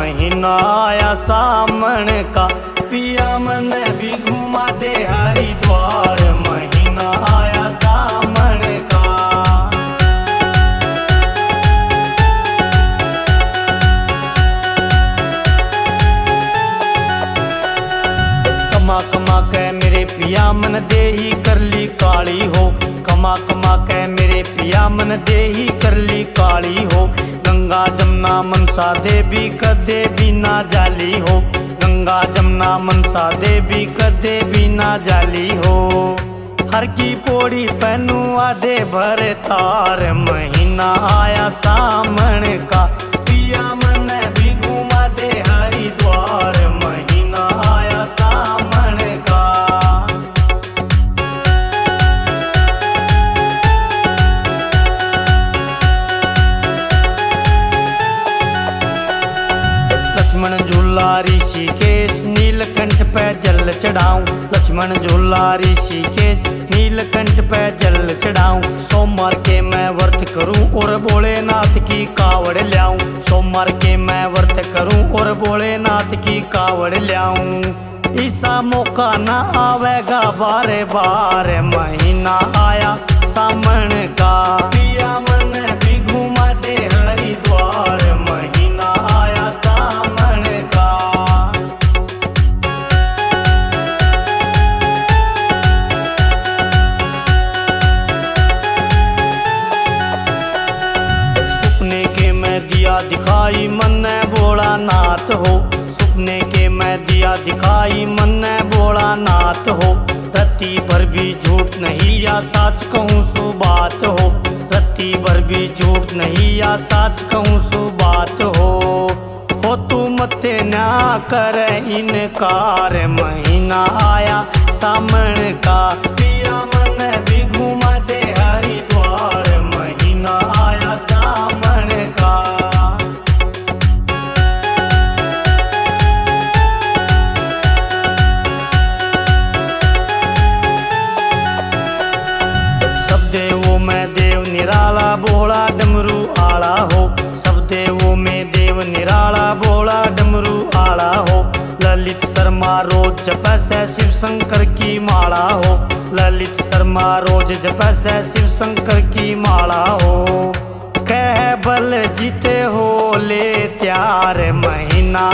महीना आया सामण का, पिया मन भी घुमा दे हरिद्वार। महीना आया सामण का। कमा कमा के मेरे पिया मन देही कर ली काली हो। कमा कमा के मेरे पिया मन देही कर ली काली हो। गंगा जमुना मनसा देवी कदे बिना जाली हो। गंगा जमुना मनसा देवी कदे बिना जाली हो। हर की पौड़ी पहनू आधे भर तार। महीना आया सामण का, पिया मन भी घुमा दे हरिद्वार। महीना आया सामण का। लक्ष्मण झूला ऋषिकेश नीलकंठ पे जल चढ़ाऊं। लक्ष्मण झूला ऋषिकेश नीलकंठ पे जल चढ़ाऊं। सोमवार के मैं व्रत करूं और भोलेनाथ की कावड़ ल्याऊं। सोमवार के मैं व्रत करूं और भोलेनाथ की कावड़ ल्याऊं। ऐसा मौका ना आवेगा बारे बार। महीना आया सामण का, पिया मन भी घुमा दे हरिद्वार। महीना आया सामण का। सपने के मैं दिया दिखाई मन भोला नाथ हो। सपने के मैं दिया दिखाई मन भोला नाथ हो। रत्ती भर भी झूठ नहीं या सच कहूँ सो बात हो। रत्ती भर भी झूठ नहीं या सच कहूँ सो बात हो तू मत ना कर इनकार। महीना आया सामण का, पिया मन भी घुमा दे हरिद्वार। महीना आया सामण का। सब देवों में देव निराला भोला डमरू आला हो। सब देवों में देव निराला भोला डमरू आला हो। ललित शर्मा रोज जपै से शिव शंकर की माला हो। ललित शर्मा रोज जपै से शिव शंकर की माला हो। कह बल जीते हो ले त्यार। महीना